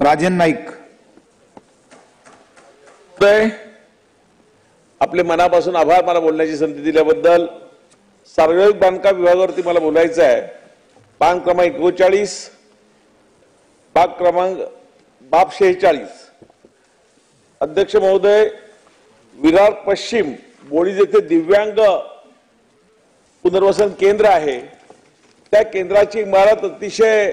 राजन नाईक। आपले मनापासून आभार मला बोलण्याची संधी दिल्याबद्दल। सार्वजनिक बांधकाम विभागावरती मला बोलायचं आहे। पान क्रमांक 39 बाब क्रमांक 46। अध्यक्ष महोदय, विरार पश्चिम बोळी येथे दिव्यांग पुनर्वसन केंद्र आहे। त्या केंद्राची इमारत अतिशय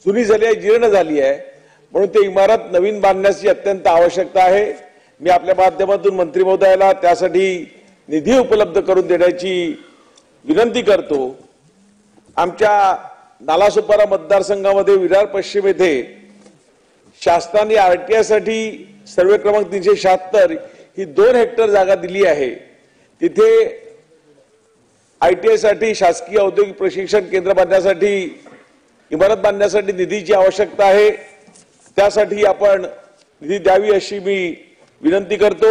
जुनी झाली आहे, जीर्ण झाली आहे, म्हणून ती इमारत नवीन बांधण्याची अत्यंत आवश्यकता आहे। मी आपल्या माध्यमातून मंत्री महोदयाला त्यासाठी निधी उपलब्ध करून देण्याची विनंती करतो। आमच्या नालासोपारा मतदारसंघामध्ये विरार पश्चिम येथे शासनाने आरटीआय साठी सर्वे क्रमांक 376 ही 2 हेक्टर जागा दिली आहे। तिथे आयटीआय साठी शासकीय औद्योगिक प्रशिक्षण केंद्र बांधण्यासाठी इमारत बांधण्यासाठी निधीची आवश्यकता आहे। त्यासाठी आपण निधी द्यावी अशी मी विनंती करतो।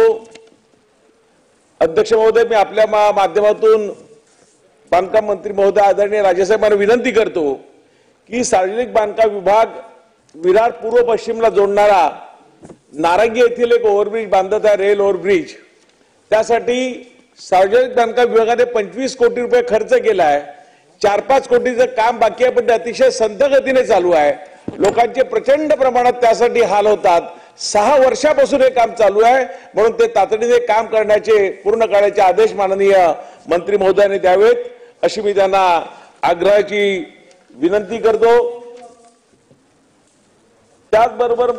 अध्यक्ष महोदय, मी आपल्या माध्यमातून बांधकाम मंत्री महोदय आदरणीय राजेसाहेबांना विनंती करतो की सार्वजनिक बांधकाम विभाग विरार पूर्व पश्चिमला जोडणारा नारंगी येथील एक ओव्हरब्रिज बांधत आहे, रेल ओव्हरब्रिज। त्यासाठी सार्वजनिक बांधकाम विभागाने 25 कोटी रुपये खर्च केला आहे। 4-5 कोटीचं काम बाकी आहे, पण ते अतिशय संथ गतीने चालू आहे। लोकांचे प्रचंड प्रमाणात त्यासाठी हाल होतात। 6 वर्षापासून हे काम चालू आहे, म्हणून ते तातडीने काम करण्याचे पूर्ण करण्याचे आदेश माननीय मंत्री महोदयांनी द्यावेत अशी मी त्यांना आग्रहाची विनंती करतो। त्याचबरोबर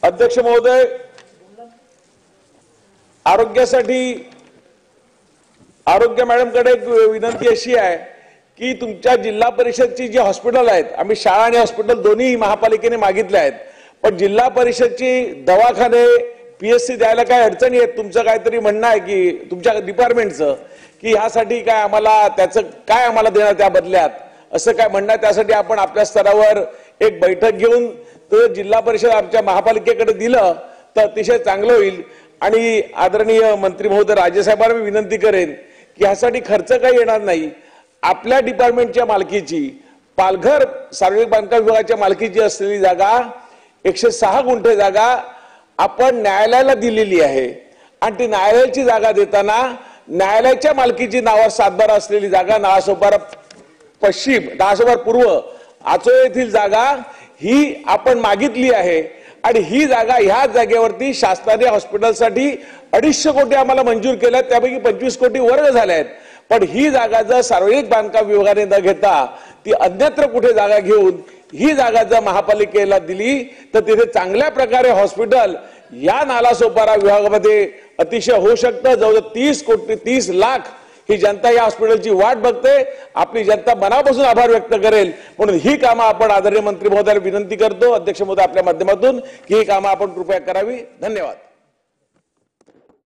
अध्यक्ष महोदय, आरोग्य मॅडमकडे एक विनंती अशी आहे की तुमच्या जिल्हा परिषदची जी हॉस्पिटल आहेत, आम्ही शाळा आणि हॉस्पिटल दोन्ही महापालिकेने मागितले आहेत, पण जिल्हा परिषदची दवाखाने पीएचसी द्यायला काय अडचणी आहेत। तुमचं काहीतरी म्हणणं आहे की तुमच्या डिपार्टमेंटचं की यासाठी काय आम्हाला त्याचं काय आम्हाला देणार त्या बदल्यात असं काय म्हणणं आहे। त्यासाठी आपण आपल्या स्तरावर एक बैठक घेऊन तो जिल्हा परिषद आमच्या महापालिकेकडे दिलं तर अतिशय चांगलं होईल। आणि आदरणीय मंत्री महोदय राजेसाहेबांना मी विनंती करेन की यासाठी खर्च काही येणार नाही। आपल्या डिपार्टमेंटच्या मालकीची पालघर सार्वजनिक बांधकाम विभागाच्या मालकीची असलेली जागा 106 गुंठे जागा आपण न्यायालयाला दिलेली आहे आणि ती न्यायालयाची जागा देताना न्यायालयाच्या मालकीची नावावर 7/12 असलेली जागा नालासोपारा पश्चिम नालासोपारा पूर्व आचोळे येथील जागा ही आपण मागितली आहे आणि ही जागा ह्या जागेवरती शासनाने हॉस्पिटलसाठी 250 कोटी आम्हाला मंजूर केल्या, त्यापैकी 25 कोटी वर्ग झाले आहेत। पण ही जागा जर सार्वजनिक बांधकाम विभागाने न घेता ती अन्यत्र कुठे जागा घेऊन ही जागा जर महापालिकेला दिली तर तिथे चांगल्या प्रकारे हॉस्पिटल या नालासोपारा विभागामध्ये अतिशय होऊ शकतं। जवळजवळ 30 लाख ही जनता या हॉस्पिटलची वाट बघते। आपली जनता मनापासून आभार व्यक्त करेल, म्हणून ही कामं आपण आदरणीय मंत्री महोदयाला विनंती करतो अध्यक्ष महोदय आपल्या माध्यमातून की ही कामं आपण कृपया करावी। धन्यवाद।